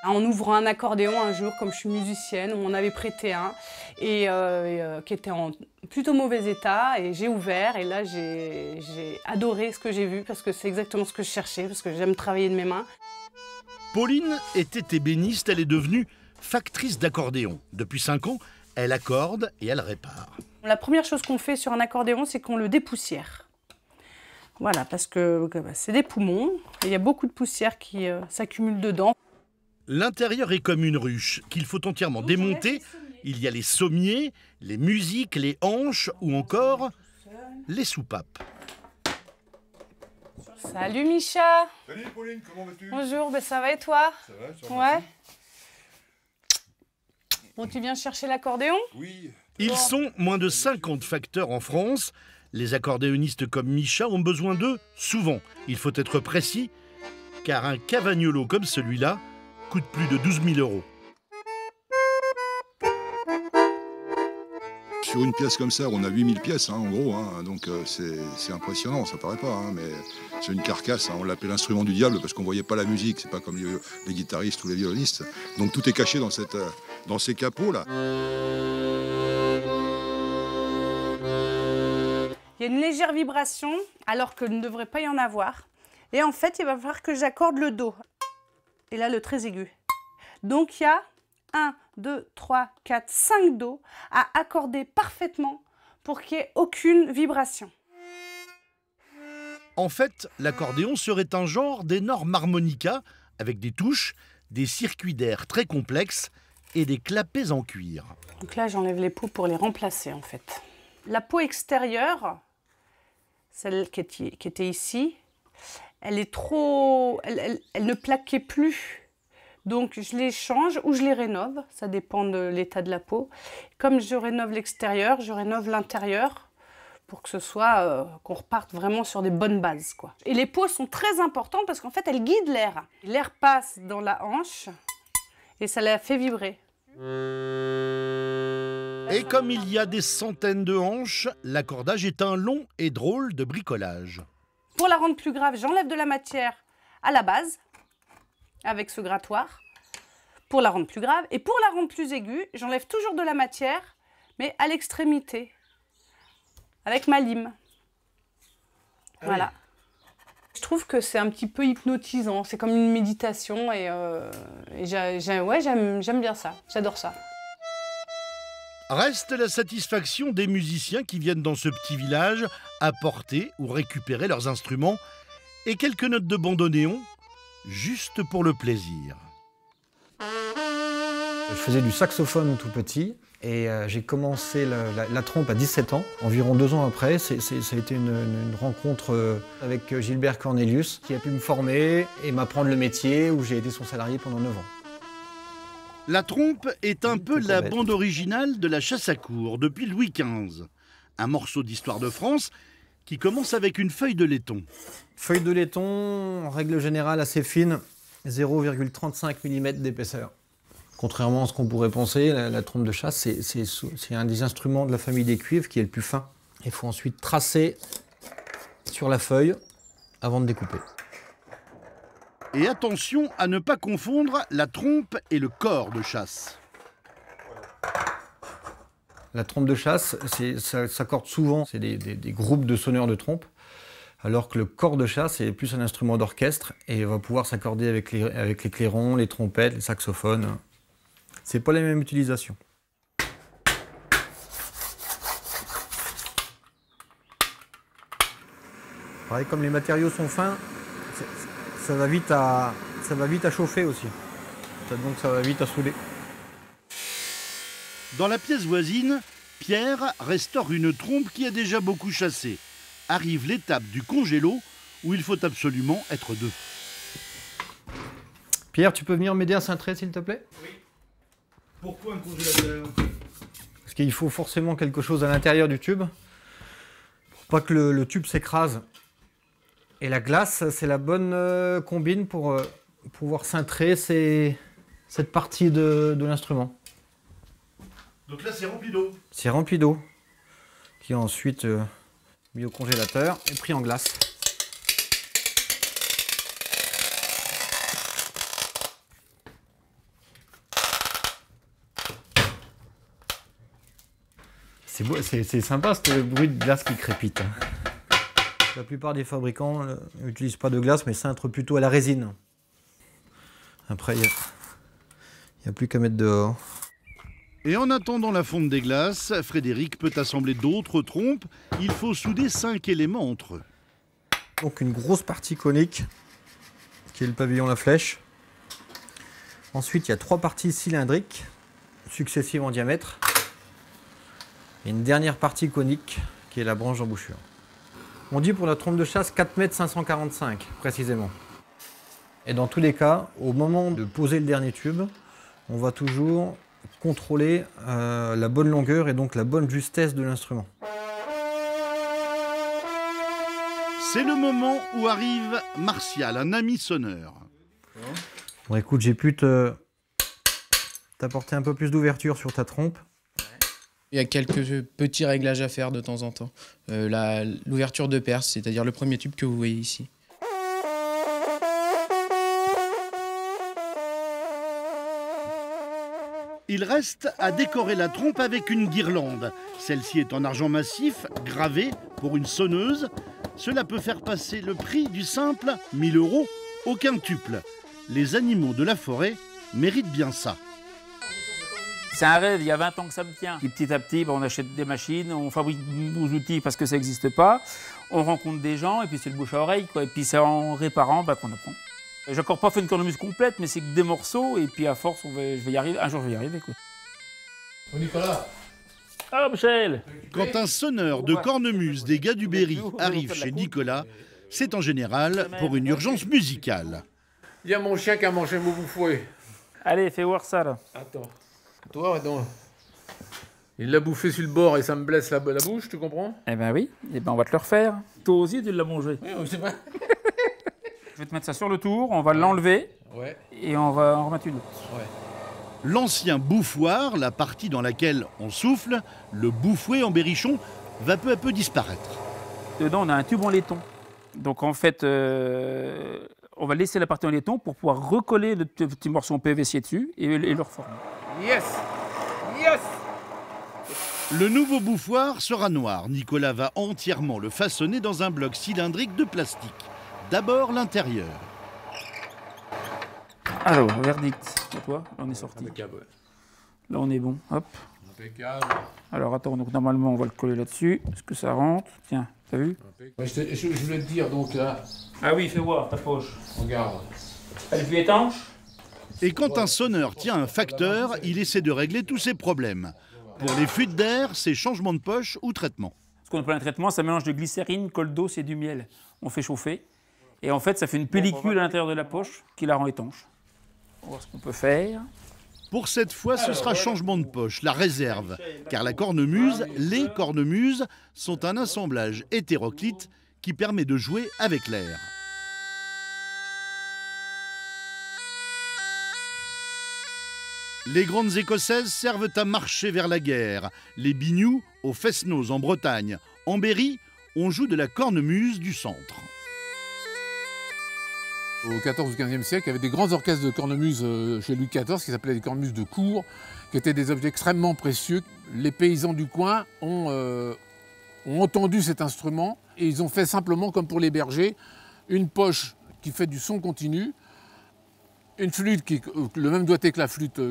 En ouvrant un accordéon un jour, comme je suis musicienne, on m'en avait prêté un et qui était en plutôt mauvais état, et j'ai ouvert et là j'ai adoré ce que j'ai vu parce que c'est exactement ce que je cherchais, parce que j'aime travailler de mes mains. Pauline était ébéniste, elle est devenue factrice d'accordéon. Depuis 5 ans, elle accorde et elle répare. La première chose qu'on fait sur un accordéon, c'est qu'on le dépoussière. Voilà, parce que c'est des poumons et il y a beaucoup de poussière qui s'accumule dedans. L'intérieur est comme une ruche qu'il faut entièrement démonter. Il y a les sommiers, les musiques, les hanches ou encore les soupapes. Salut Micha. Salut Pauline, comment vas-tu? Bonjour, ben ça va et toi? Ça va, je te Ouais. remercie. Bon, tu viens chercher l'accordéon? Oui. Ils sont moins de 50 facteurs en France. Les accordéonistes comme Micha ont besoin d'eux souvent. Il faut être précis, car un cavagnolo comme celui-là coûte plus de 12 000 €. Sur une pièce comme ça, on a 8000 pièces en gros, donc c'est impressionnant, ça paraît pas, mais c'est une carcasse, on l'appelle l'instrument du diable parce qu'on voyait pas la musique, c'est pas comme les guitaristes ou les violonistes. Donc tout est caché dans ces capots là. Il y a une légère vibration, alors qu'il ne devrait pas y en avoir. Et en fait, il va falloir que j'accorde le Do. Et là, le très aigu. Donc, il y a 1, 2, 3, 4, 5 Do à accorder parfaitement pour qu'il n'y ait aucune vibration. En fait, l'accordéon serait un genre d'énorme harmonica avec des touches, des circuits d'air très complexes et des clapets en cuir. Donc là, j'enlève les peaux pour les remplacer, en fait. La peau extérieure, celle qui était ici, elle est trop... Elle ne plaquait plus. Donc je les change ou je les rénove, ça dépend de l'état de la peau. Comme je rénove l'extérieur, je rénove l'intérieur pour que ce soit, qu'on reparte vraiment sur des bonnes bases, quoi. Et les peaux sont très importantes parce qu'en fait, elles guident l'air. L'air passe dans la hanche et ça la fait vibrer. Et comme il y a des centaines de hanches, l'accordage est un long et drôle de bricolage. Pour la rendre plus grave, j'enlève de la matière à la base, avec ce grattoir, pour la rendre plus grave. Et pour la rendre plus aiguë, j'enlève toujours de la matière, mais à l'extrémité, avec ma lime. Voilà. Je trouve que c'est un petit peu hypnotisant, c'est comme une méditation et j'aime bien ça, j'adore ça. Reste la satisfaction des musiciens qui viennent dans ce petit village apporter ou récupérer leurs instruments et quelques notes de bandoneon, juste pour le plaisir. Je faisais du saxophone tout petit et j'ai commencé la trompe à 17 ans. Environ 2 ans après, ça a été une rencontre avec Gilbert Cornelius qui a pu me former et m'apprendre le métier où j'ai été son salarié pendant 9 ans. La trompe est un peu la bande originale de la chasse à courre depuis Louis XV. Un morceau d'histoire de France qui commence avec une feuille de laiton. Feuille de laiton, en règle générale assez fine, 0,35 mm d'épaisseur. Contrairement à ce qu'on pourrait penser, la trompe de chasse, c'est un des instruments de la famille des cuivres qui est le plus fin. Il faut ensuite tracer sur la feuille avant de découper. Et attention à ne pas confondre la trompe et le corps de chasse. La trompe de chasse, ça s'accorde souvent, c'est des groupes de sonneurs de trompe, alors que le corps de chasse est plus un instrument d'orchestre et va pouvoir s'accorder avec les clairons, les trompettes, les saxophones. C'est pas la même utilisation. Pareil, comme les matériaux sont fins, ça va vite à chauffer aussi. Donc ça va vite à souder. Dans la pièce voisine, Pierre restaure une trompe qui a déjà beaucoup chassé. Arrive l'étape du congélo où il faut absolument être deux. Pierre, tu peux venir m'aider à cintrer s'il te plaît? Oui. Pourquoi un congélateur? Parce qu'il faut forcément quelque chose à l'intérieur du tube pour pas que le tube s'écrase. Et la glace, c'est la bonne combine pour pouvoir cintrer cette partie de l'instrument. Donc là, c'est rempli d'eau. C'est rempli d'eau, qui est ensuite mis au congélateur et pris en glace. C'est sympa ce bruit de glace qui crépite. La plupart des fabricants n'utilisent pas de glace, mais cintrent plutôt à la résine. Après, il n'y a plus qu'à mettre dehors. Et en attendant la fonte des glaces, Frédéric peut assembler d'autres trompes. Il faut souder 5 éléments entre eux. Donc une grosse partie conique, qui est le pavillon La Flèche. Ensuite, il y a 3 parties cylindriques, successives en diamètre. Et une dernière partie conique, qui est la branche d'embouchure. On dit pour la trompe de chasse 4,545 m précisément. Et dans tous les cas, au moment de poser le dernier tube, on va toujours contrôler la bonne longueur et donc la bonne justesse de l'instrument. C'est le moment où arrive Martial, un ami sonneur. Bon écoute, j'ai pu t'apporter un peu plus d'ouverture sur ta trompe. Il y a quelques petits réglages à faire de temps en temps. L'ouverture de perce, c'est-à-dire le premier tube que vous voyez ici. Il reste à décorer la trompe avec une guirlande. Celle-ci est en argent massif, gravée pour une sonneuse. Cela peut faire passer le prix du simple 1000 € au quintuple. Les animaux de la forêt méritent bien ça. C'est un rêve, il y a 20 ans que ça me tient. Et petit à petit, on achète des machines, on fabrique nos outils parce que ça n'existe pas. On rencontre des gens et puis c'est le bouche à oreille, quoi. Et puis c'est en réparant qu'on apprend. J'ai encore pas fait une cornemuse complète, mais c'est que des morceaux et puis à force, je vais y arriver. Un jour, je vais y arriver, quoi. Oh Nicolas. Ah Michel. Quand un sonneur de cornemuse des gars du Berry arrive chez Nicolas, c'est en général pour une urgence musicale. Il y a mon chien qui a mangé mon bouffouet. Allez, fais voir ça, là. Attends. Toi, non. Il l'a bouffé sur le bord et ça me blesse la bouche, tu comprends? Eh ben oui, on va te le refaire. Toi aussi, tu l'as mangé. Oui, c'est vrai. Je vais te mettre ça sur le tour, on va l'enlever et on va en remettre une autre. Ouais. L'ancien bouffoir, la partie dans laquelle on souffle, le bouffouet en berrichon, va peu à peu disparaître. Dedans, on a un tube en laiton. Donc en fait, on va laisser la partie en laiton pour pouvoir recoller le petit morceau en PVC dessus et le reformer. Yes! Yes! Le nouveau bouffoir sera noir. Nicolas va entièrement le façonner dans un bloc cylindrique de plastique. D'abord l'intérieur. Alors, verdict. Et toi, là on est sorti. Impeccable. Là on est bon. Hop. Impeccable. Alors attends, donc normalement on va le coller là-dessus. Est-ce que ça rentre? Tiens, t'as vu? Ouais, je voulais te dire donc là. Ah oui, fais voir ta poche. Regarde. Elle est plus étanche? Et quand un sonneur tient un facteur, il essaie de régler tous ses problèmes. Pour les fuites d'air, c'est changement de poche ou traitement. Ce qu'on appelle un traitement, c'est un mélange de glycérine, colle d'eau et du miel. On fait chauffer. Et en fait, ça fait une pellicule à l'intérieur de la poche qui la rend étanche. On va voir ce qu'on peut faire. Pour cette fois, ce sera changement de poche, la réserve. Car la cornemuse, les cornemuses, sont un assemblage hétéroclite qui permet de jouer avec l'air. Les grandes écossaises servent à marcher vers la guerre. Les binious aux fest-noz en Bretagne. En Berry, on joue de la cornemuse du centre. Au XIVe ou XVe siècle, il y avait des grands orchestres de cornemuse chez Louis XIV qui s'appelaient des cornemuses de cour, qui étaient des objets extrêmement précieux. Les paysans du coin ont entendu cet instrument et ils ont fait simplement, comme pour les bergers, une poche qui fait du son continu, une flûte qui le même doigté que la flûte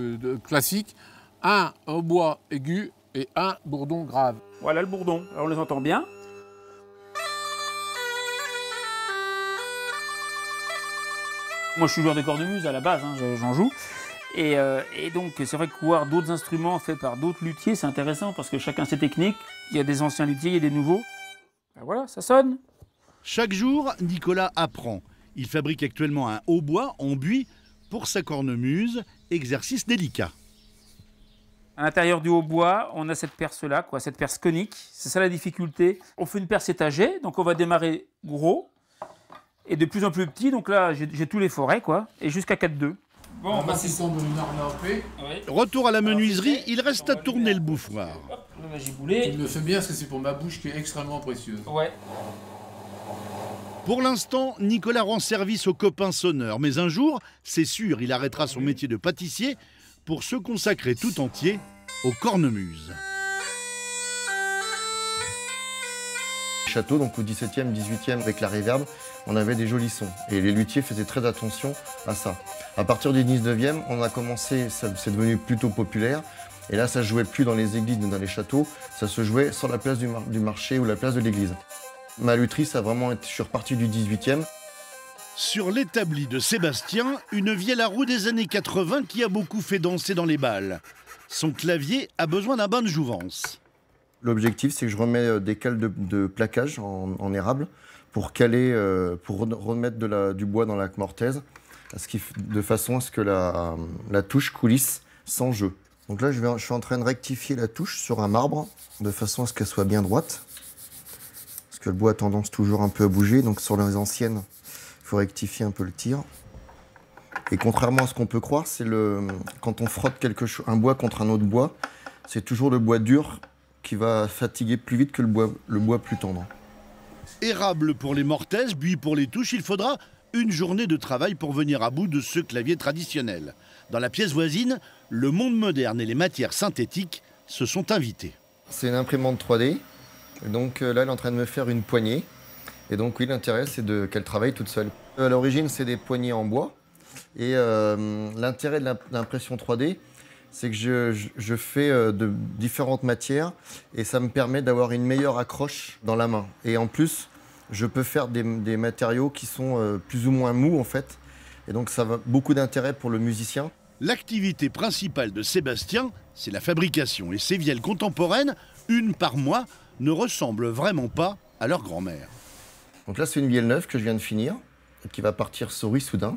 classique, un hautbois aigu et un bourdon grave. Voilà le bourdon. Alors on les entend bien. Moi je suis joueur de cornemuse à la base, hein, j'en joue. Et donc c'est vrai que voir d'autres instruments faits par d'autres luthiers, c'est intéressant parce que chacun ses techniques. Il y a des anciens luthiers, il y a des nouveaux. Ben voilà, ça sonne. Chaque jour, Nicolas apprend. Il fabrique actuellement un hautbois en buis pour sa cornemuse, exercice délicat. À l'intérieur du hautbois, on a cette perce-là, cette perce conique. C'est ça la difficulté. On fait une perce étagée, donc on va démarrer gros et de plus en plus petit. Donc là, j'ai tous les forêts, et jusqu'à 4-2. Bon, assistant de l'UNARP. Retour à la menuiserie, il reste à tourner le bouffoir. Le giboulet. Il me fait bien parce que c'est pour ma bouche qui est extrêmement précieuse. Ouais. Pour l'instant, Nicolas rend service aux copains sonneurs. Mais un jour, c'est sûr, il arrêtera son métier de pâtissier pour se consacrer tout entier aux cornemuses. château, donc au 17e, 18e, avec la réverb, on avait des jolis sons. Et les luthiers faisaient très attention à ça. À partir du 19e, on a commencé, c'est devenu plutôt populaire. Et là, ça se jouait plus dans les églises ni dans les châteaux, ça se jouait sur la place du marché ou la place de l'église. Ma lutherie, ça a vraiment été, je suis reparti du 18e. Sur l'établi de Sébastien, une vielle à roue des années 80 qui a beaucoup fait danser dans les balles. Son clavier a besoin d'un bain de jouvence. L'objectif, c'est que je remets des cales de plaquage en érable pour caler, pour remettre du bois dans la mortaise, de façon à ce que la touche coulisse sans jeu. Donc là, je suis en train de rectifier la touche sur un marbre, de façon à ce qu'elle soit bien droite. Parce que le bois a tendance toujours un peu à bouger, donc sur les anciennes, il faut rectifier un peu le tir. Et contrairement à ce qu'on peut croire, quand on frotte un bois contre un autre bois, c'est toujours le bois dur qui va fatiguer plus vite que le bois plus tendre. Érable pour les mortaises, buis pour les touches, il faudra une journée de travail pour venir à bout de ce clavier traditionnel. Dans la pièce voisine, le monde moderne et les matières synthétiques se sont invités. C'est une imprimante 3D. Et donc là, elle est en train de me faire une poignée. Et donc oui, l'intérêt, c'est qu'elle travaille toute seule. À l'origine, c'est des poignées en bois. Et l'intérêt de l'impression 3D, c'est que je fais de différentes matières et ça me permet d'avoir une meilleure accroche dans la main. Et en plus, je peux faire des matériaux qui sont plus ou moins mous en fait. Et donc ça a beaucoup d'intérêt pour le musicien. L'activité principale de Sébastien, c'est la fabrication. Et ces vielles contemporaines, une par mois, ne ressemblent vraiment pas à leur grand-mère. Donc là, c'est une vielle neuve que je viens de finir, qui va partir sur Issoudun.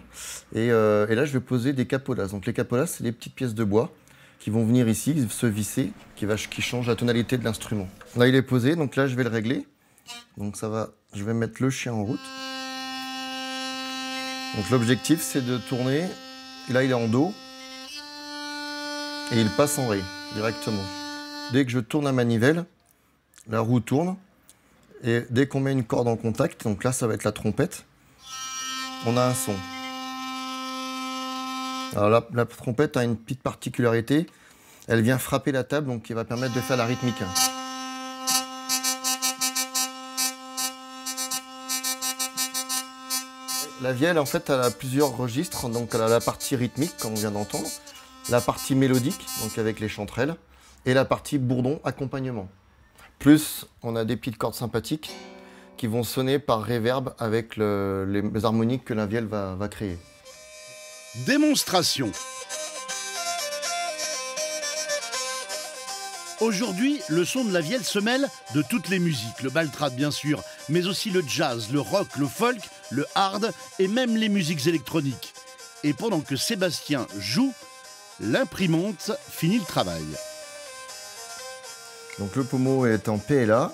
Et là, je vais poser des capolas. Donc les capolas, c'est des petites pièces de bois qui vont venir ici, se visser, qui changent la tonalité de l'instrument. Là, il est posé, donc là, je vais le régler. Donc ça va, je vais mettre le chien en route. Donc l'objectif, c'est de tourner. Et là, il est en do. Et il passe en ré, directement. Dès que je tourne la manivelle, la roue tourne. Et dès qu'on met une corde en contact, donc là, ça va être la trompette, on a un son. Alors la trompette a une petite particularité. Elle vient frapper la table, donc qui va permettre de faire la rythmique. La vielle, en fait, elle a plusieurs registres. Donc, elle a la partie rythmique, comme on vient d'entendre, la partie mélodique, donc avec les chanterelles, et la partie bourdon, accompagnement. Plus, on a des petites cordes sympathiques qui vont sonner par réverb avec les harmoniques que la vielle va créer. Démonstration. Aujourd'hui, le son de la vielle se mêle de toutes les musiques, le baltrade bien sûr, mais aussi le jazz, le rock, le folk, le hard et même les musiques électroniques. Et pendant que Sébastien joue, l'imprimante finit le travail. Donc le pommeau est en PLA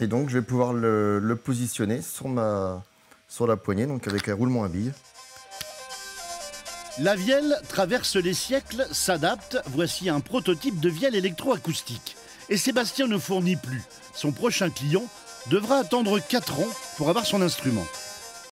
et donc je vais pouvoir le positionner sur la poignée, donc avec un roulement à billes. La vielle traverse les siècles, s'adapte. Voici un prototype de vielle électroacoustique. Et Sébastien ne fournit plus. Son prochain client devra attendre 4 ans pour avoir son instrument.